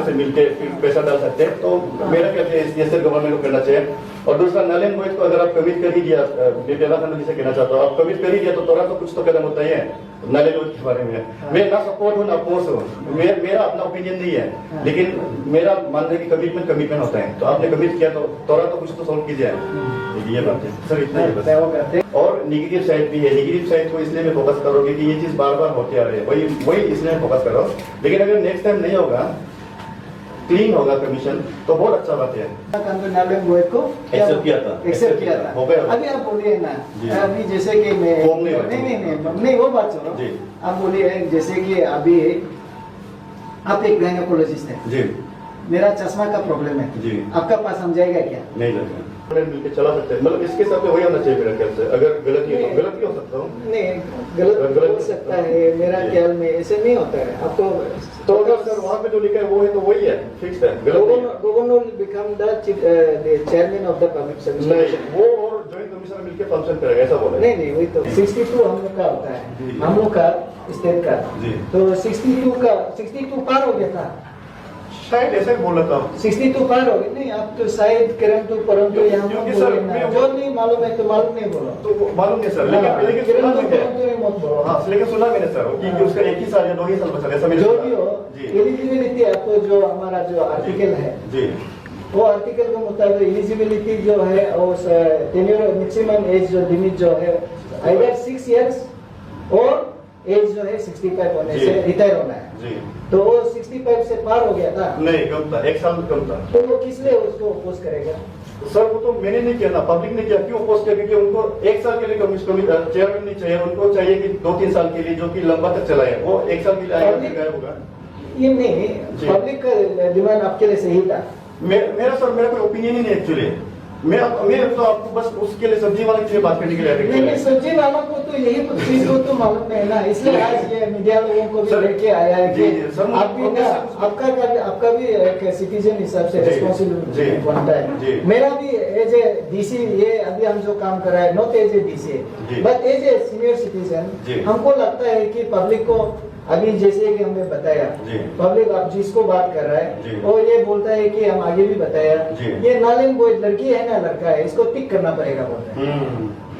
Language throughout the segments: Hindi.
से मिलके फिर पैसा डाल सकते हैं। तो मेरा क्या है, ये सिर्फ गवर्नमेंट को करना चाहिए। और दूसरा, नल एंड वॉइड को अगर आप कमिट कर ही दिया, जिसे कहना चाहता हूँ, आप कमिट कर ही दिया तो थोड़ा तो कुछ तो कदम होता ही है नल एंड वॉइड के बारे में। मैं ना सपोर्ट हूँ ना अपोज हूँ, मेरा अपना ओपिनियन नहीं है, लेकिन मेरा मानना है कि कमिटमेंट होता है। तो आपने कमिट किया तो थोड़ा तो कुछ तो सॉल्व कीजिए। ये बात है सर, इतना ही बस। और निगेटिव साइड भी है, निगेटिव साइड को इसलिए मैं फोकस करोगे कि ये चीज बार बार होती आ रही है, वही इसलिए फोकस करो। लेकिन अगर नेक्स्ट टाइम नहीं होगा, क्लीन होगा कमीशन, तो बहुत अच्छा बात है। को एक्सेप्ट किया था हो गया। अभी आप बोलिए ना, अभी जैसे कि मैं नहीं वो बात छोड़ो, आप बोलिए जैसे कि अभी आप एक गायनेकोलॉजिस्ट है जी, मेरा चश्मा का प्रॉब्लम है जी, आपका पास हम जाएगा क्या? नहीं जाएगा, मिलके चला सकते हैं। मतलब इसके साथ वही होना चाहिए मेरा ख्याल से। अगर गलत हो सकता हूँ, नहीं गलत हो सकता है मेरा ख्याल में, ऐसे नहीं होता है आपको। तो अगर सर वहाँ पे जो लिखा है वो है तो वही है, फिक्स है। Governor become the chairman of the public service commission, वो और जॉइंट कमिश्नर मिलके फंक्शन करेगा, ऐसा बोला? नहीं वही तो 62 हम लोग का होता है, हम लोग का स्टेट का। तो 62 पार हो गया था शायद, ऐसा ही बोल रहा था। 62 पार हो गए। नहीं आप तो शायद परंतु यहाँ जो नहीं मालूम है तो मालूम नहीं बोलो, तो मालूम नहीं सर, लेकिन सुना मैंने सर कि उसका 1 ही साल या 2 ही साल बचा, ऐसा जो भी हो। एलिजिबिलिटी आपको जो हमारा जो आर्टिकल है जी, वो आर्टिकल के मुताबिक एलिजिबिलिटी जो है और मैक्सिमम एज जो लिमिट जो है आइदर 6 इयर्स और एज जो है 65 होने से रिटायर होना है जी। तो वो 65 से पार हो गया था? नहीं, कम था, 1 साल कम था। तो वो किस लिए उसको अपोज करेगा? सर वो तो मैंने नहीं किया ना, पब्लिक ने किया। क्यों अपोज किया? क्योंकि उनको 1 साल के लिए चेयरमैन नहीं चाहिए, उनको चाहिए कि 2-3 साल के लिए, जो कि लंबा तक चला है। वो 1 साल के लिए आएगा होगा। ये नहीं, पब्लिक का डिमांड आपके लिए सही था। मेरा कोई ओपिनियन ही नहीं एक्चुअली। मैं तो आपको बस उसके लिए सब्जी वाले के लिए बात करने के लिए नहीं, सब्जी वालों को तो यही चीज को तो मालूम है ना, इसलिए आज ये मीडिया लोगों को भी लेके आया है कि आपका भी एक सिटीजन हिसाब से रिस्पॉन्सिबिलिटी बनता है। मेरा भी एज ए डीसी, ये अभी हम जो काम कर रहे हैं not as a DC but as a senior citizen, हमको लगता है कि पब्लिक को अभी जैसे कि हमने बताया, पब्लिक आप जिसको बात कर रहा है वो ये बोलता है कि हम आगे भी बताया, ये नालिन वो लड़की है ना लड़का है, इसको टिक करना पड़ेगा बोलता है।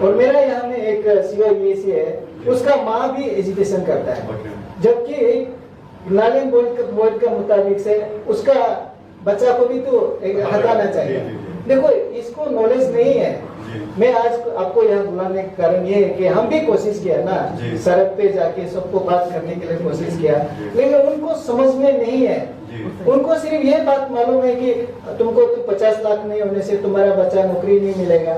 और मेरा यहाँ में एक CIAC है, उसका माँ भी एजुकेशन करता है, जबकि नालिन बोर्ड का मुताबिक से उसका बच्चा को भी तो हटाना चाहिए। देखो इसको नॉलेज नहीं है। मैं आज आपको यहाँ बुलाने का कारण ये है कि हम भी कोशिश किया ना, सड़क पे जाके सबको बात करने के लिए कोशिश किया, लेकिन उनको समझ में नहीं है। उनको सिर्फ ये बात मालूम है कि तुमको तो 50 लाख नहीं होने से तुम्हारा बच्चा नौकरी नहीं मिलेगा।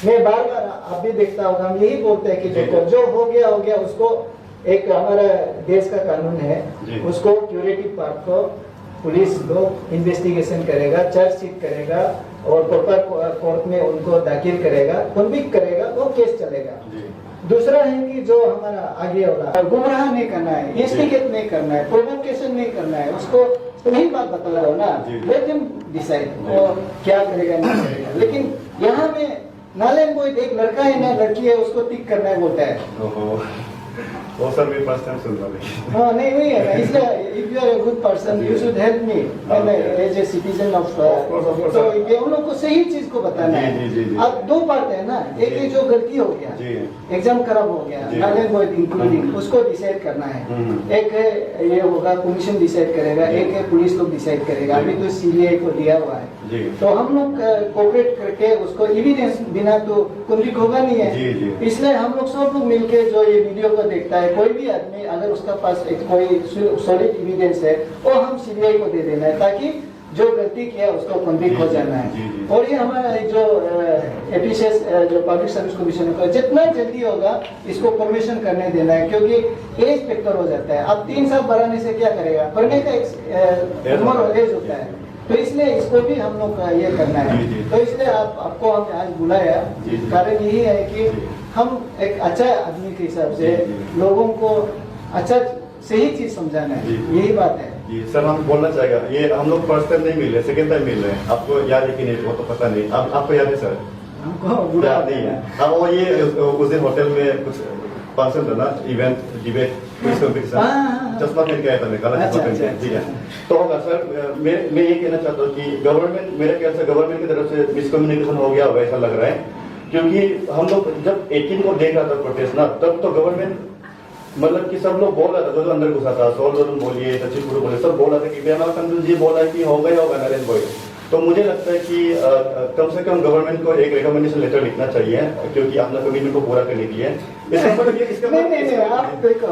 मैं बार बार आप भी देखता होगा, हम यही बोलते हैं कि जो हो गया उसको, एक हमारा देश का कानून है, उसको क्यूरेटिव पार्ट को पुलिस लोग इन्वेस्टिगेशन करेगा, चार्जशीट करेगा और प्रॉपर कोर्ट में उनको दाखिल करेगा, कन्विक्ट करेगा, वो केस चलेगा। दूसरा है कि जो हमारा आगे वाला गुमराह नहीं करना है, इंस्टिगेट नहीं करना है, प्रोवोकेशन नहीं करना है, उसको वही बात बता रहा हो ना, लेट हिम डिसाइड और क्या करेगा नहीं करेगा। लेकिन यहाँ में नाले कोई एक लड़का है ना लड़की है, उसको टिक करना है बोलता है। वो सर भी फर्स्ट टाइम सुन रहा है। हाँ नहीं वही है ना, इसलिए if you are a good person you should help me as a citizen of. तो ये उन लोग को सही चीज को बताना है। अब 2 पार्ट है ना, एक ये जो गलती हो गया, एग्जाम खराब हो गया, इंक्लूडिंग उसको डिसाइड करना है। एक है ये होगा कमीशन डिसाइड करेगा, एक है पुलिस लोग डिसाइड करेगा। अभी तो CBI को दिया हुआ है, तो हम लोग कोऑपरेट करके उसको एविडेंस बिना तो कन्विक्ट होगा नहीं है। इसलिए हम लोग सब लोग मिलके जो ये वीडियो को देखता है, कोई भी आदमी अगर उसका पास एक कोई सॉलिड एविडेंस है वो हम CBI को दे देना है, ताकि जो गलती किया उसको कन्विक्ट हो जाना है। और ये हमारा जो एपीसीएस जो पब्लिक सर्विस कमीशन को जितना जल्दी होगा इसको परमिशन करने देना है, क्योंकि एज फैक्टर हो जाता है। अब 3 साल बढ़ाने से क्या करेगा, पढ़ने का एक उम्र एज होता है, तो इसलिए इसको भी हम लोग ये करना है। तो इसलिए आपको हम आज बुलाया, कारण यही है कि हम एक अच्छा आदमी के हिसाब से लोगों को अच्छा सही चीज समझाना है, यही बात है। सर हम बोलना चाहेगा, ये हम लोग फर्स्ट टाइम नहीं मिल रहे, सेकेंड टाइम मिल रहे हैं। आपको याद है कि नहीं वो तो पता नहीं, आपको याद है सर? हमको याद नहीं है। हाँ वो ये उस दिन होटल में कुछ फंक्शन था ना, इवेंट डिबेट क्विज कंपटीशन, चश्मा पहन के आया था मैं, काला चश्मा पहन के। जी हाँ, तो होगा सर। मैं ये कहना चाहता हूँ कि गवर्नमेंट, मेरे ख्याल से गवर्नमेंट की तरफ से मिसकम्युनिकेशन हो गया होगा, ऐसा लग रहा है। क्योंकि हम लोग जब 18 को देख रहा था प्रोटेस्ट ना, तब तो गवर्नमेंट मतलब कि सब लोग बोल रहा था, जो अंदर घुसा था, सोल बोलिए, सचिन गुरु बोले, सब बोल रहा था कि पेमा खांडू जी बोला है कि होगा ही होगा नरेंद्र भाई। तो मुझे लगता है कि कम से कम गवर्नमेंट को एक रिकमेंडेशन लेटर लिखना चाहिए, क्योंकि अपना कमिटमेंट को पूरा करने के लिए। नहीं, आप देखो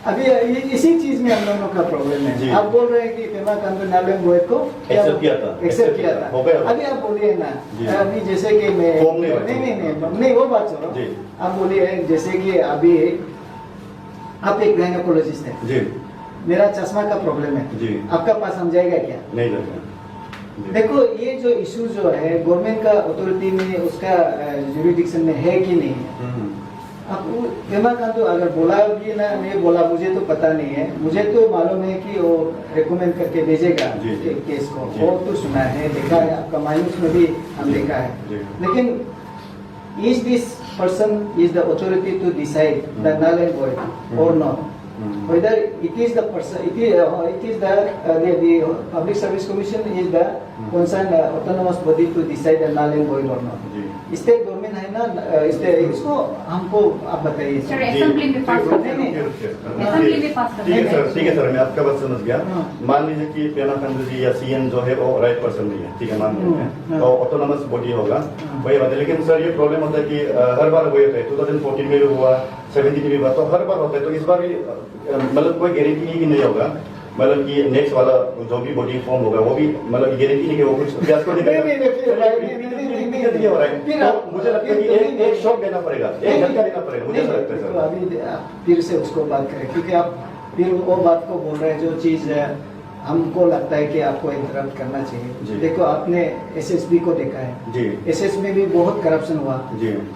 अभी इसी चीज में हम दोनों का प्रॉब्लम है। आप बोल रहे हैं कि पेमा खांडू नारायण गोयल को एक्सेप्ट किया था। अभी आप बोलिए ना, अभी जैसे कि मैं नहीं वो बात छोड़ो, आप बोलिए जैसे कि अभी आप एक गायनेकोलॉजिस्ट है, मेरा चश्मा का प्रॉब्लम है, आपका पास हम जाएगा क्या? नहीं जाएगा। देखो ये जो इशू जो है गवर्नमेंट का अथॉरिटी में, उसका ज्यूरिडिक्शन में है कि नहीं है। अब पेमा खांडू अगर बोला भी ना नहीं बोला मुझे तो पता नहीं है, मुझे तो मालूम है कि वो रिकमेंड करके भेजेगा केस को, वो तो सुना है, देखा है, आपका माइनस में भी हम देखा है। लेकिन is this person is the authority to decide the null and void or not? Whether it is the person, it is the Public Service Commission is the concerned autonomous body to decide the null and void or not. State government है ना, इसको हमको आप बताइए। सर असेंबली में पास करते हैं, असेंबली में पास करते हैं। ठीक है सर, मैं आपका बात समझ गया। मान लीजिए कि पेमा खांडू जी या सीएम जो है वो राइट पर्सन नहीं है, ठीक है, मान लीजिए तो ऑटोनोमस बॉडी होगा, वही बात है। लेकिन सर ये प्रॉब्लम होता है कि हर बार वही होता है, 2014 में भी हुआ, 17 में भी हुआ, तो हर बार होता है। तो इस बार भी मतलब कोई गारंटी नहीं कि नहीं होगा, मतलब कि नेक्स्ट वाला जो भी बॉडी फॉर्म होगा वो भी मतलब गारंटी नहीं कि वो कुछ प्रयास को नहीं हो रहा है। मुझे लगता है कि एक शॉक देना पड़ेगा, एक झटका देना पड़ेगा, मुझे लगता है सर। अभी फिर से उसको बात करें, क्योंकि आप फिर वो बात को बोल रहे हैं जो चीज हमको लगता है कि आपको इंटरप्ट करना चाहिए। देखो आपने एसएसबी को देखा है, एसएस में भी बहुत करप्शन हुआ,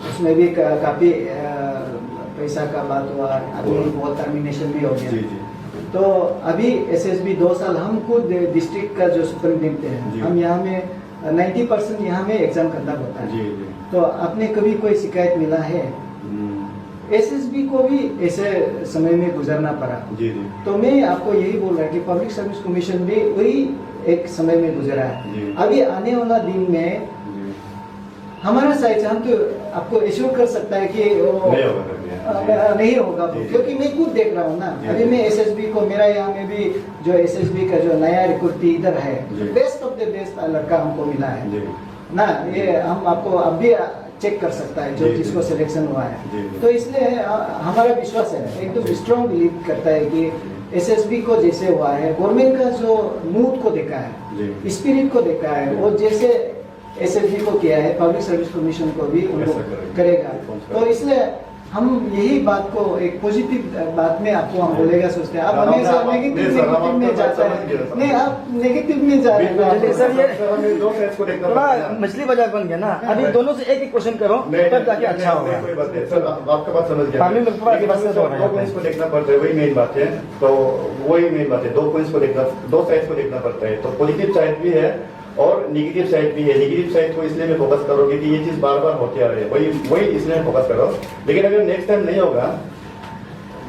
उसमें भी काफी पैसा का बात हुआ, अभी बहुत टर्मिनेशन भी हो गया। तो अभी एसएसबी 2 साल, हम खुद डिस्ट्रिक्ट का जो सुपरिटेंडेंट है, हम यहाँ में 90% यहाँ में एग्जाम कंडक्ट होता है। तो आपने कभी कोई शिकायत मिला है? एसएसबी को भी ऐसे समय में गुजरना पड़ा। तो मैं आपको यही बोल रहा है कि पब्लिक सर्विस कमीशन भी वही एक समय में गुजरा है। अभी आने वाला दिन में हमारा साइड हम तो आपको एश्योर कर सकता है कि नहीं होगा, क्योंकि मैं खुद देख रहा हूँ ना। अभी मैं एसएसबी को, मेरा यहाँ में भी जो एसएसबी का जो नया रिक्रूटी इधर है, बेस्ट ऑफ द बेस्ट लड़का हमको मिला है ना। ये हम आपको अब भी चेक कर सकता है जो जिसको सिलेक्शन हुआ है। तो इसलिए हमारा विश्वास है, एकदम स्ट्रॉन्ग बिलीव करता है कि एसएसबी को जैसे हुआ है, गवर्नमेंट का जो मूड को देखा है, स्पिरिट को देखा है, वो जैसे एसएसबी को किया है, पब्लिक सर्विस कमीशन को भी उनको करेगा। तो इसलिए हम यही बात को एक पॉजिटिव बात में आपको हम बोलेगा सोचते हैं। आप हमेशा नेगेटिव में जाता है, नहीं आप नेगेटिव में जा रहे हैं सर। ये थोड़ा मछली बाजार बन गया ना, अभी दोनों से एक क्वेश्चन करो तब जाके अच्छा होगा। सर आपका बात समझ गया, दो पॉइंट्स को देखना पड़ता है, वही मेन बात है। तो वही मेन बात है, दो पॉइंट्स को देखना, दो साइड्स को देखना पड़ता है। तो पॉजिटिव साइड भी है और नेगेटिव साइड भी है। नेगेटिव साइड को इसलिए मैं फोकस करोगे कि ये चीज बार बार होती आ रही है, वही इसलिए फोकस करो। लेकिन अगर नेक्स्ट टाइम नहीं होगा,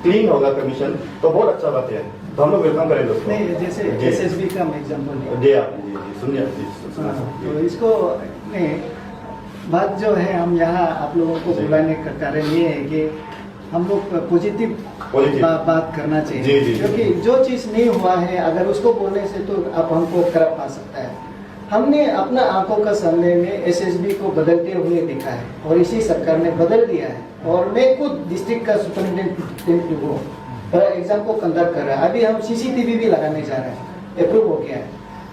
क्लीन होगा कमीशन, तो बहुत अच्छा बात है, तो हम लोग वेलकम करेंगे दोस्तों। नहीं जैसे एसएसबी का एग्जांपल जी आप सुनिए, तो इसको नहीं बात जो है हम यहाँ आप लोगों को बुलाने का कारण ये है कि हम लोग पॉजिटिव बात करना चाहिए। क्योंकि जो चीज नहीं हुआ है अगर उसको बोलने से तो आप हमको खराब पा सकता है। हमने अपना आंखों का सामने में एसएसबी को बदलते हुए देखा है और इसी सरकार ने बदल दिया है। और मैं खुद डिस्ट्रिक्ट का सुपरिटेंडेंट हूँ, एग्जाम को कंडक्ट कर रहा है। अभी हम सीसीटीवी भी लगाने जा रहे हैं, अप्रूव हो गया है।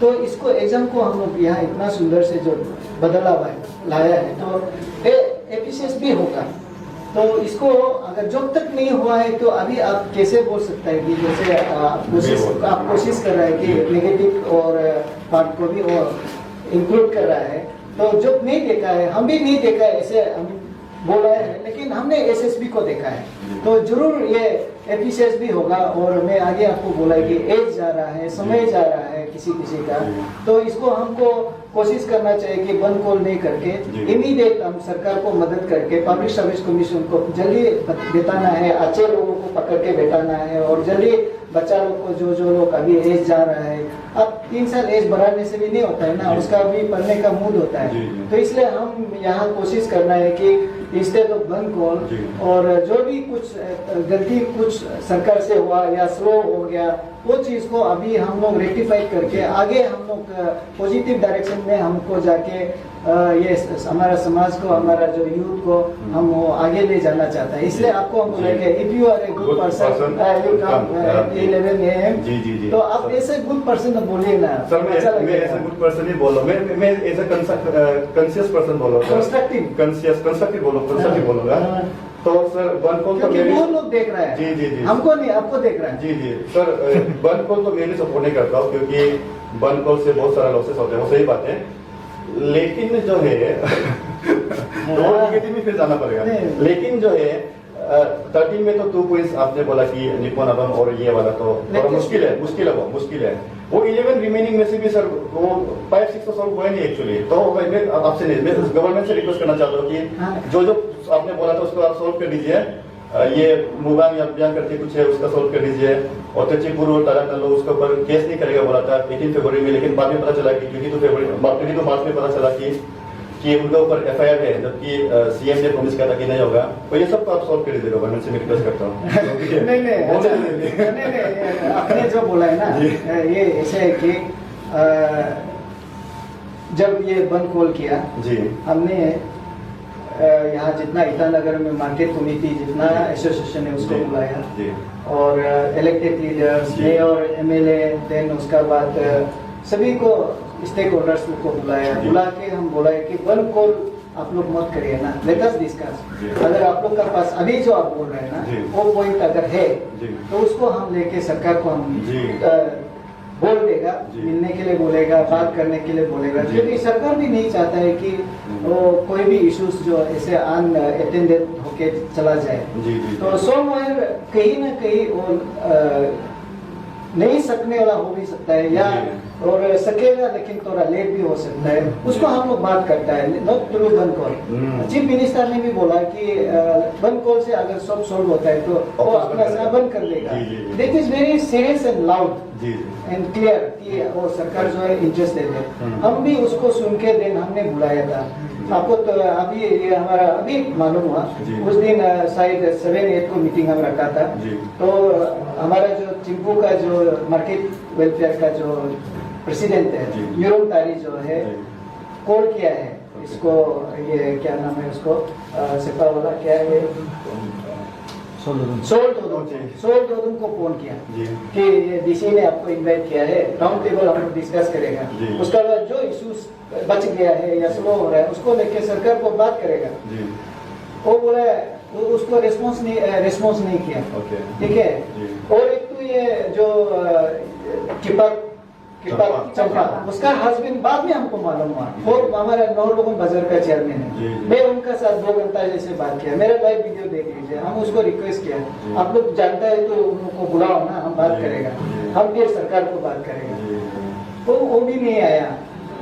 तो इसको एग्जाम को हम लोग यहाँ इतना सुंदर से जो बदलाव लाया है, तो एफिशिएंस भी होगा। तो इसको अगर जब तक नहीं हुआ है तो अभी आप कैसे बोल सकते हैं कि जैसे आप कोशिश कर रहे हैं कि नेगेटिव और पार्ट को भी और इंक्लूड कर रहा है। तो जब नहीं देखा है, हम भी नहीं देखा है ऐसे हम बोल रहे हैं, लेकिन हमने एसएसबी को देखा है, तो जरूर ये एफिशिएंस भी होगा। और मैं आगे आपको बोला कि एज जा रहा है, समय जा रहा है किसी किसी का, तो इसको हमको कोशिश करना चाहिए कि बंद कॉल नहीं करके इमीडिएट हम सरकार को मदद करके पब्लिक सर्विस कमीशन को जल्दी बिताना है, अच्छे लोगों को पकड़ के बैठाना है और जल्दी बच्चा लोग को जो लोग अभी एज जा रहा है, अब 3 साल एज बढ़ाने से भी नहीं होता है ना, उसका भी पढ़ने का मूड होता है। तो इसलिए हम यहाँ कोशिश करना है कि इंस्टेड ऑफ वन कॉल और जो भी कुछ गलती कुछ सरकार से हुआ या स्लो हो गया, वो चीज को अभी हम लोग रेक्टिफाई करके आगे हम लोग पॉजिटिव डायरेक्शन में हमको जाके ये हमारा समाज को, हमारा जो यूथ को हम वो आगे ले जाना चाहता है। इसलिए आपको हम बोलेंगे if you are a good person you come 11 AM, तो आप ऐसे गुड पर्सन बोलिए ना सर। मैं ऐसे गुड पर्सन ही बोल रहा हूँ, मैं एज अ कॉन्शियस पर्सन बोल रहा हूँ, कंस्ट्रक्टिव बोलूंगा। तो सर वन कॉल तो मेरे बहुत लोग देख रहे हैं, जी हमको नहीं, आपको देख रहे हैं। जी सर, वन कॉल तो मैं भी सपोर्ट नहीं करता हूँ, क्योंकि वन कॉल से बहुत सारा लॉसेस होते हैं, वो सही बात है। लेकिन जो है तो नेगेटिव में फिर जाना पड़ेगा। लेकिन जो है 13 में तो 2 पॉइंट्स आपने बोला कि निप्पॉन अबम और ये वाला तो थोड़ा मुश्किल है। वो 11 रिमेनिंग में से भी सर वो 5-6 तो सॉल्व हुए नहीं एक्चुअली। तो मैं आपसे नहीं, मैं गवर्नमेंट से रिक्वेस्ट करना चाहता हूँ कि जो आपने बोला था उसको आप सॉल्व कर दीजिए। ये मुबांग अभियान करके कुछ है उसका सॉल्व कर दीजिए। और तचिपुर और तारानल्लो उसके ऊपर केस नहीं करेगा बोला था 18 फरवरी में, लेकिन बाद में पता चला कि 22 मार्च में पता चला कि उनके ऊपर FIR है, जबकि CM ने प्रॉमिस किया था कि नहीं होगा। तो ये सब तो आप सॉल्व कर दीजिए, गवर्नमेंट से मैं रिक्वेस्ट करता हूँ। नहीं, आपने जो बोला है ना, ये ऐसे है कि जब ये बंद कॉल किया जी, हमने यहाँ जितना ईटानगर में मार्केट कमेटी जितना एसोसिएशन है उसको बुलाया और elected leaders, mayor, MLA, then उसका बाद सभी को स्टेक होल्डर्स को बुला के हम बोला है कि वन कॉल आप लोग मत करिए ना, लेट अस डिस्कस। अगर आप लोग का पास अभी जो आप बोल रहे हैं ना वो पॉइंट अगर है तो उसको हम लेके सरकार को हम बोल देगा, मिलने के लिए बोलेगा, बात करने के लिए बोलेगा, क्योंकि सरकार भी नहीं चाहता है कि वो कोई भी इश्यूज जो ऐसे अनअटेंडेड होके चला जाए। तो समवेयर कहीं ना कहीं वो नहीं सकने वाला हो भी सकता है या और सकेगा लेकिन थोड़ा लेट भी हो सकता है, उसको हम लोग बात करता है not through one call. Chief minister ने भी बोला कि वन कॉल से अगर सब सॉल्व होता है तो वो अपना बंद कर देगा। That is very serious and loud and clear कि वो सरकार जो है इंटरेस्टेड है। हम भी उसको सुन के दिन हमने बुलाया था आपको, तो अभी ये हमारा अभी मालूम हुआ, उस दिन शायद 7-8 को मीटिंग हम रखा था। तो हमारा जो चिंपू का जो मार्केट वेलफेयर का जो प्रेसिडेंट है यूरोम तारी जो है कॉल किया है इसको, ये क्या नाम है उसको, सिपा वाला क्या है, सोल दोदुम को फोन किया कि ये DC ने आपको इनवाइट किया है, राउंड टेबल हम लोग डिस्कस करेगा। उसका बाद जो इश्यूज बच गया है या स्लो हो रहा है उसको लेके सरकार को बात करेगा। वो बोला उसको रिस्पॉन्स नहीं किया, ठीक है। और एक तो ये जो किपर चंपा उसका हस्बैंड बाद में हमको मालूम हुआ, वो हमारा 9 लोगों बाजार का चेयरमैन है। मैं उनका साथ 2 घंटा जैसे बात किया, मेरा लाइव वीडियो देख लीजिए। हम उसको रिक्वेस्ट किया आप लोग जानता है तो उनको बुलाओ ना, हम बात करेगा, हम फिर सरकार को बात करेगा। तो वो भी नहीं आया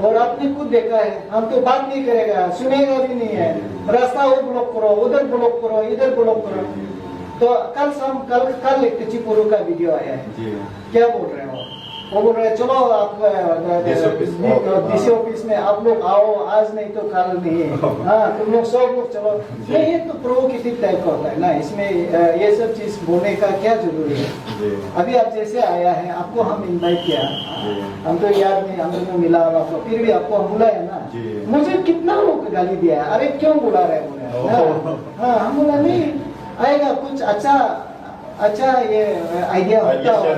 और आपने खुद देखा है, हम तो बात नहीं करेगा, सुनेगा भी नहीं है, रास्ता वो ब्लॉक करो, उधर ब्लॉक करो, इधर ब्लॉक करो। तो कल एक चिपुरू का वीडियो आया है, क्या बोल रहे हो, वो बोल रहे चलो आप DC ऑफिस में आप लोग आओ, आज नहीं तो कल नहीं, हाँ तुम लोग सब लोग चलो। ये तो प्रोवोकेटिव टाइप का होता है ना, इसमें ये सब चीज बोलने का क्या जरूरी है। अभी आप जैसे आया है, आपको हम इनवाइट किया, हम तो याद नहीं, हम लोग मिला आपको, फिर भी आपको हम बुलाया ना। मुझे कितना लोग गाली दिया है, अरे क्यों बुला रहे बोले, हाँ हम बोला नहीं आएगा, कुछ अच्छा ये आइडिया होता है,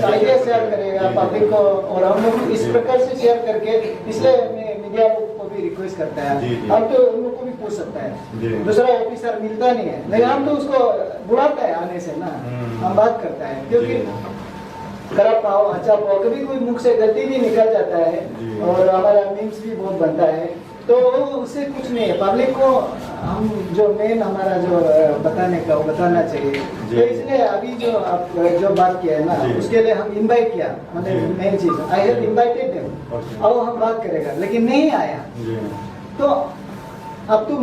आइडिया शेयर करेगा पब्लिक को, और हम लोग इस प्रकार से शेयर करके, इसलिए मीडिया को भी रिक्वेस्ट करता है, हम तो उन लोग को भी पूछ सकता है, दूसरा ऑफिसर मिलता नहीं है, लेकिन हम तो उसको बुलाता है आने से ना, हम बात करता है, क्योंकि खराब पाओ अच्छा पाओ, कभी कोई मुख से गलती भी निकल जाता है और हमारा मीम्स भी बहुत बनता है, तो उससे कुछ नहीं है। पब्लिक को हम जो मेन हमारा जो बताने का वो बताना चाहिए। तो इसलिए अभी जो आप जो बात किया है ना, उसके लिए हम इनवाइट किया, मतलब मेन चीज आई हैव इनवाइटेड देम, अब हम बात करेगा, लेकिन नहीं आया। तो अब तो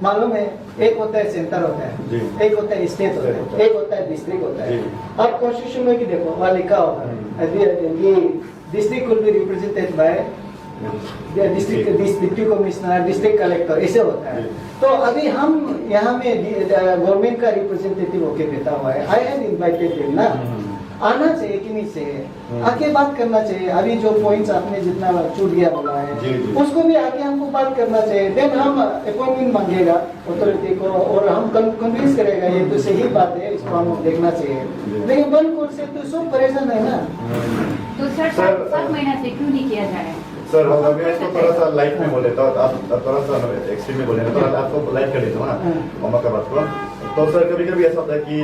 मालूम है, एक होता है सेंटर होता जी। है, एक होता है स्टेट होता है, एक होता है डिस्ट्रिक्ट होता है। जी। अब कॉन्स्टिट्यूशन में भी देखो वहाँ लिखा होगा ये district will be represented by district deputy commissioner, district collector, ऐसे होता है। तो अभी हम यहाँ में गवर्नमेंट का रिप्रेजेंटेटिव होके बैठा हुआ है। आई हैव इनवाइटेड हिम ना, आना चाहिए कि नहीं चाहिए, आके बात करना चाहिए। अभी जो पॉइंट्स आपने जितना छूट गया बोला है जी, जी। उसको भी आके हमको बात करना चाहिए। देन हम अपॉइंटमेंट मांगेगा अथॉरिटी को और हम कन्विंस करेगा ये तो सही बात है, इसको हम देखना चाहिए। लेकिन बंद कोर्ट से तो सब परेशान है ना। तो सर 7 महीना से क्यों नहीं किया जा रहा है? सर मैं इसको थोड़ा सा लाइट में बोल लेता हूँ, आप थोड़ा सा एक्सट्रीम में बोले तो आपको लाइट कर देता हूँ ना मामा का बात को। तो सर कभी कभी ऐसा होता है कि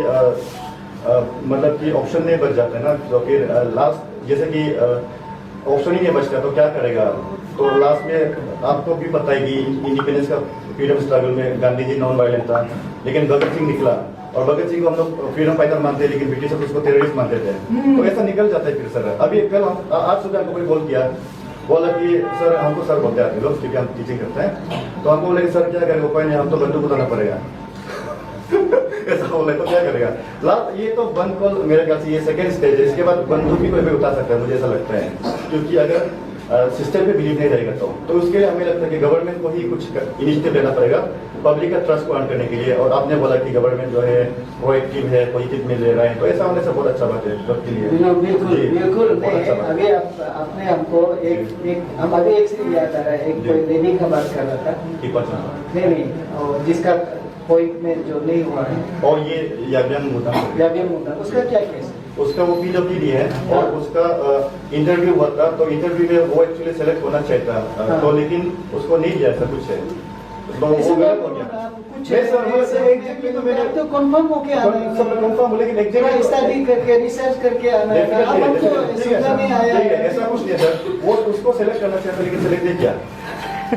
मतलब कि ऑप्शन नहीं बच जाता है ना, तो फिर लास्ट जैसे कि ऑप्शन ही नहीं बचता तो क्या करेगा। तो लास्ट में आपको भी पता है कि इंडिपेंडेंस का फ्रीडम स्ट्रगल में गांधी जी नॉन वायलेंट था, लेकिन भगत सिंह निकला और भगत सिंह को हम लोग फ्रीडम फाइटर मानते हैं, लेकिन ब्रिटिश उसको टेररिस्ट मानते थे। तो ऐसा निकल जाता है फिर सर। अभी कल आज सुबह हमको कोई कॉल किया, बोला कि सर हमको सर बोलते आते लोग क्योंकि हम टीचिंग करते हैं, तो हमको बोले सर क्या करेगा, कोई नहीं हम तो बंदूक उठाना पड़ेगा। ऐसा बोले तो क्या करेगा। लास्ट ये तो बंद कॉल मेरे ख्याल से ये सेकंड स्टेज है, इसके बाद बंदूक भी कोई भी उठा सकता है, मुझे ऐसा लगता है। क्योंकि अगर सिस्टम पे बिलीव नहीं रहेगा तो उसके लिए हमें लगता है कि गवर्नमेंट को ही कुछ इनिशिएटिव लेना पड़ेगा पब्लिक का ट्रस्ट को अर्न करने के लिए। और आपने बोला कि गवर्नमेंट जो है प्रोएक्टिव है, पॉजिटिव में ले रहा है, तो ऐसा होने से बहुत अच्छा बात है सबके लिए। बिल्कुल जी, बिल्कुल। बहुत अच्छा बात है। अभी आपने हमको हम अभी एक से याद आ रहा है, एक जी। कोई लेडी का बात कर रहा था। ठीक बात है। नहीं और जिसका पॉइंट में जो नहीं हुआ है और ये याबियन मुद्दा या भी मुद्दा, उसका क्या केस? उसका वो PWD है और उसका इंटरव्यू हुआ था, तो इंटरव्यू में वो एक्चुअली सेलेक्ट होना चाहिए था, तो लेकिन उसको नहीं दिया ऐसा कुछ है, तो वो गलत हो गया। कुछ नहीं सर, वो ऐसे exactly तो मैंने तो कंफर्म होके आना है, सब कंफर्म हो, लेकिन exactly स्टडी करके रिसर्च करके आना है। अब हमको समझ नहीं आया ठीक है, ऐसा कुछ नहीं है सर। वो उसको सेलेक्ट करना चाहिए था, लेकिन सेलेक्ट नहीं किया।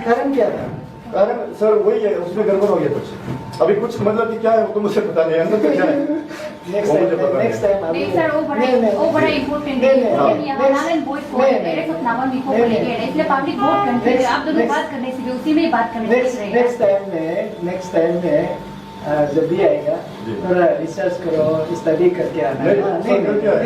कारण क्या था? कारण सर वही है, उसमें गड़बड़ हो गया कुछ। अभी कुछ मतलब कि क्या है वो तो मुझे पता नहीं, अंदर तक क्या है नेक्स्ट वो मुझे पता नहीं। टाइम नहीं सर, वो बड़ा इम्पोर्टेंट है। यहाँ नालन वोट को डायरेक्ट अपनावा मिको को लेके है, इसलिए पब्लिक वोट करते हैं। आप दोनों बात करने से भी उसी में ही बात करने से नेक्स्ट टाइम में जब भी आएगा थोड़ा रिसर्च करो, स्टडी करके आना है।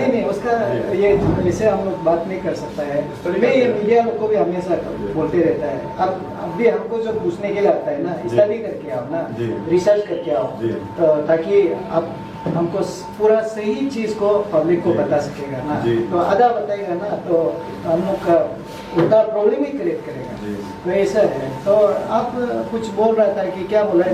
नहीं उसका ये ऐसे हम लोग बात नहीं कर सकता है। मैं ये मीडिया लोग को भी हमेशा बोलते रहता है, अब भी हमको जो पूछने के लिए आता है ना, स्टडी करके आओ ना, रिसर्च करके आओ, ताकि आप हमको पूरा सही चीज को पब्लिक को बता सकेगा ना। तो आधा बताएगा ना तो हम लोग का उल्टा प्रॉब्लम ही क्रिएट करेगा। तो ऐसा है। तो आप कुछ बोल रहा था कि क्या बोला है?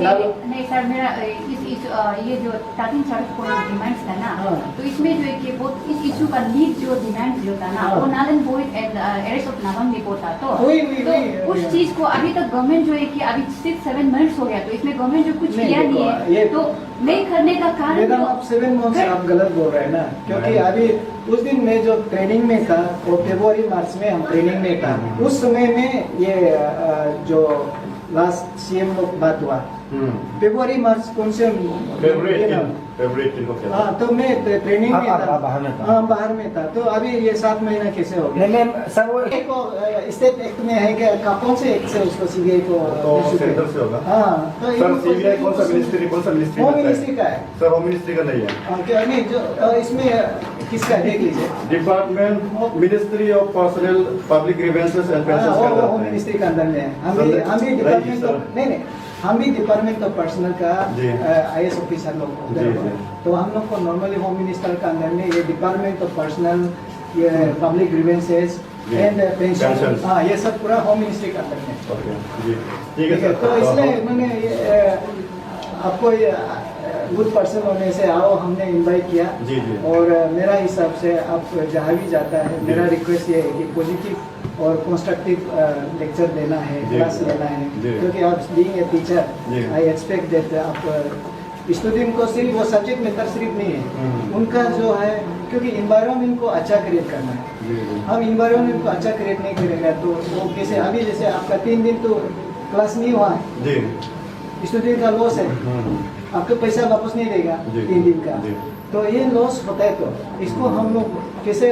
नहीं सर, मेरा ये जो 13 पॉइंट डिमांड्स था ना, तो इसमें जो है कि वो इस इशू का लीड जो डिमांड जो था ना, वो नालन void and arrest of नावम report था। तो उस चीज को अभी तक गवर्नमेंट जो है कि अभी 6-7 मंथ्स हो गया, तो इसमें गवर्नमेंट जो कुछ किया नहीं है, तो नहीं करने का कारण आप 7 मंथ्स आप गलत बोल रहे हैं ना, क्योंकि अभी उस दिन में जो ट्रेनिंग में था वो फरवरी मार्च में हम ट्रेनिंग में था। उस समय में ये जो लास्ट CM लोग बात हुआ फरवरी मार्च कौन से फेवरेट को क्या? हाँ, तो मैं ट्रेनिंग में था, बाहर में था। हाँ बाहर में था। तो अभी ये 7 महीना कैसे हो गया? नहीं सर, वो एक स्टेट एक्ट में है क्या? कौन से एक्ट से उसको CBI को तो सेंटर से होगा। हाँ, तो सर CBI कौन सा मिनिस्ट्री होम मिनिस्ट्री का है सर? होम मिनिस्ट्री का नहीं है। क्या नहीं जो इसमें किसका देख लीजिए, department ministry of personnel public grievances and pensions का अंदर होम है। मिनिस्ट्री के अंदर में है। हम भी डिपार्टमेंट नहीं हम भी डिपार्टमेंट ऑफ पर्सनल का IS ऑफिसर लोग को, तो हम लोग को नॉर्मली होम मिनिस्टर का अंदर में ये डिपार्टमेंट ऑफ पर्सनल, ये पब्लिक ग्रीवेंसेस एंड पेंशन, हाँ ये सब पूरा होम मिनिस्ट्री का अंदर में। ठीक है सर। तो इसलिए मैंने आपको ये गुड पर्सन होने से आओ हमने इनवाइट किया। और मेरा हिसाब से आप जहाँ भी जाता है, मेरा रिक्वेस्ट ये है कि पॉजिटिव और कंस्ट्रक्टिव लेक्चर देना है, क्लास लेना है, क्योंकि आप being a teacher I expect that आप स्टूडेंट को सिर्फ वो सब्जेक्ट मैटर सिर्फ नहीं है, उनका जो है, क्योंकि इन्वायरमेंट को अच्छा क्रिएट करना है। हम इन्वायरमेंट को अच्छा क्रिएट नहीं करेगा तो वो कैसे? अभी जैसे आपका 3 दिन तो क्लास नहीं हुआ है, स्टूडेंट का लॉस है, आपको पैसा वापस नहीं देगा 3 दिन का, तो ये लॉस होता है। तो इसको हम लोग कैसे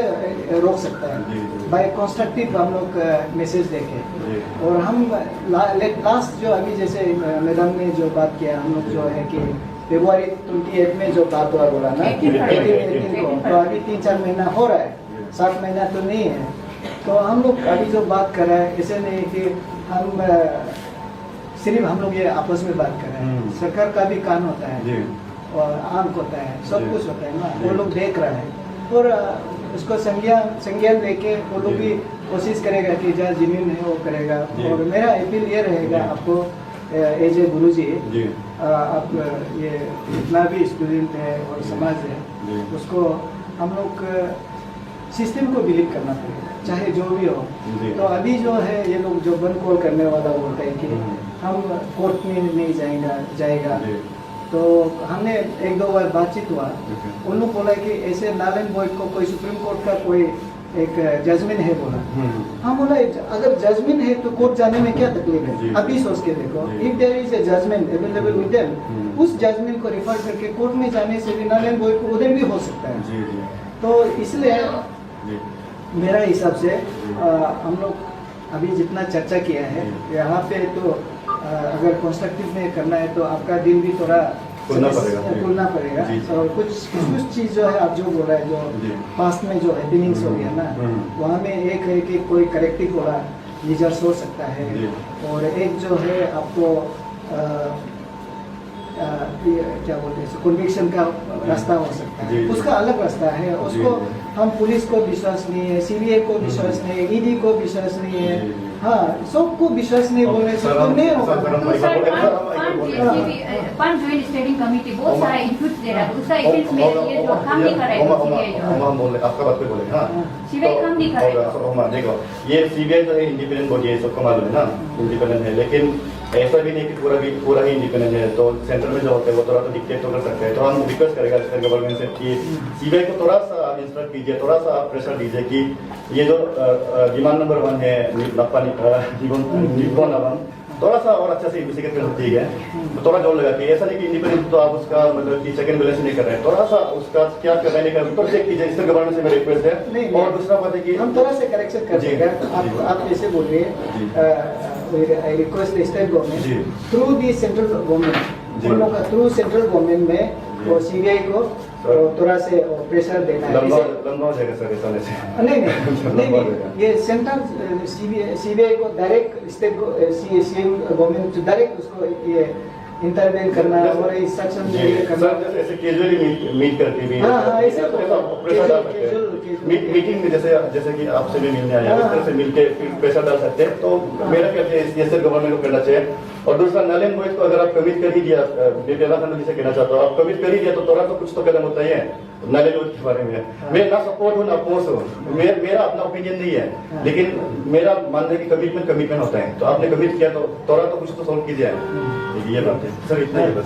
रोक सकता है जी, जी। बाय कंस्ट्रक्टिव हम लोग मैसेज देके। जी। और हम लास्ट जो अभी जैसे मैडम ने जो बात किया, हम लोग जो है कि फरवरी 28 में जो बात हुआ बोला ना 18 को, तो अभी 3-4 महीना हो रहा है, 7 महीना तो नहीं है। तो हम लोग अभी जो बात कर रहे हैं ऐसे नहीं कि हम सिर्फ हम लोग ये आपस में बात कर रहे हैं, सरकार का भी कान होता है जी। और आंख होता है, सब जी। कुछ होता है ना, जी। वो लोग देख रहे हैं और उसको संज्ञान लेके वो लोग भी कोशिश करेगा कि जहाँ जमीन है वो करेगा। जी। और मेरा अपील ये रहेगा जी। आपको एज ए गुरु जी, जी। आप ये जितना भी स्टूडेंट है और समाज है जी। उसको हम लोग सिस्टम को बिलीव करना पड़ेगा, चाहे जो भी हो। जी। तो अभी जो है ये लोग जो बंद कॉल करने वाला बोलते हैं कि हम कोर्ट में नहीं जाएगा। जी। तो हमने 1-2 बार बातचीत हुआ, उन लोग बोला कि ऐसे नालन बॉयड को कोई सुप्रीम कोर्ट का कोई एक जजमेंट है बोला। हम बोला अगर जजमेंट है तो कोर्ट जाने में क्या तकलीफ जी। है, अभी सोच के देखो, जी। If there is a judgement available with them, उस जजमेंट को रिफर करके कोर्ट में जाने से भी नालन बॉयड को उधर भी हो सकता है। जी। जी। तो इसलिए जी। मेरा हिसाब से हम लोग अभी जितना चर्चा किया है यहाँ पे, तो अगर कंस्ट्रक्टिव में करना है तो आपका दिल भी थोड़ा खुलना पड़ेगा। खुलना पड़ेगा। जी। और कुछ चीज जो है आप जो बोल रहे हैं जी। जो पास्ट में जो हैपनिंग्स हो गया ना, वहाँ में एक है कि कोई करेक्टिव वाला लीजर्स हो सकता है, जी। और एक जो है आपको ये क्या बोलते हैं कन्विक्शन का रास्ता हो सकता है, जी। उसका अलग रास्ता है। उसको जी। हम पुलिस को विश्वास नहीं है, सीबीआई को विश्वास नहीं है, ईडी को विश्वास नहीं है, जी। हाँ सबको विश्वास नहीं बोलने से तो नहीं होगा। तो सर पांच ज्वाइंट स्टैंडिंग कमेटी बहुत सारा इनपुट दे रहा है, उसका इवेंट्स में ये जो काम नहीं कर रहा है हम बोल रहे आपका बात पे बोले। हाँ, सीबीआई काम नहीं कर रहा है। तो देखो ये सीबीआई जो है इंडिपेंडेंट बॉडी है, सबको मालूम है ना, इंडिपेंडेंट है, लेकिन ऐसा भी नहीं कि पूरा ही इंडिपेंडेंट है। तो सेंटर में जो होता है वो थोड़ा तो डिक्टेट तो कर सकते हैं। तो हम रिक्वेस्ट करेगा गवर्नमेंट से कि सीबीआई को थोड़ा सा आप इंस्ट्रक्ट कीजिए, थोड़ा सा आप प्रेशर दीजिए कि ये जो डिमांड नंबर 1 है थोड़ा सा और अच्छा से इन्वेस्टिगेट कर सकती है। तो थोड़ा जोर लगा कि ऐसा नहीं कि इंडिपेंडेंट तो आप उसका मतलब कि चेक एंड बैलेंस नहीं कर रहे हैं, थोड़ा सा उसका क्या करने का ऊपर चेक कीजिए। इससे गवर्नमेंट से मेरी रिक्वेस्ट है। नहीं, और दूसरा बात है कि हम थोड़ा से करेक्शन कर जी। देंगे। जी। आप ऐसे बोल रहे हैं, आई रिक्वेस्ट द स्टेट जी। Government through the central government, जी। उन लोग का थ्रू सेंट्रल गवर्नमेंट में जी। और सीबीआई को थोड़ा से प्रेशर देना है। लंबा हो जाएगा सर ऐसा नहीं से। नहीं, ये सेंट्रल सीबीआई को direct state CM government direct उसको ये इंटरवेन करना और इस सेक्शन में ये करना। सर जैसे कैजुअली मीट करके भी हाँ, ऐसे प्रेशर डाल सकते हैं। मीटिंग में जैसे कि आपसे भी मिलने आया उस तरह से मिलके प्रेशर डाल सकते हैं। तो मेरा क्या है सर गवर्नमेंट को करना चाहिए। और दूसरा नालन बॉयज को अगर आप कमिट कर ही दिया, जिसे कहना चाहता हूँ, आप कमिट कर ही दिया तो थोड़ा तो कुछ तो कदम होता ही है नालन बॉयज के बारे में। मैं ना सपोर्ट हूँ ना अपोज हूँ, मेरा अपना ओपिनियन नहीं है, लेकिन मेरा मानना है कि कमिटमेंट होता है। तो आपने कमिट किया तो थोड़ा तो कुछ तो सोल्व कीजिए। ये बात है सर, इतना ही बस।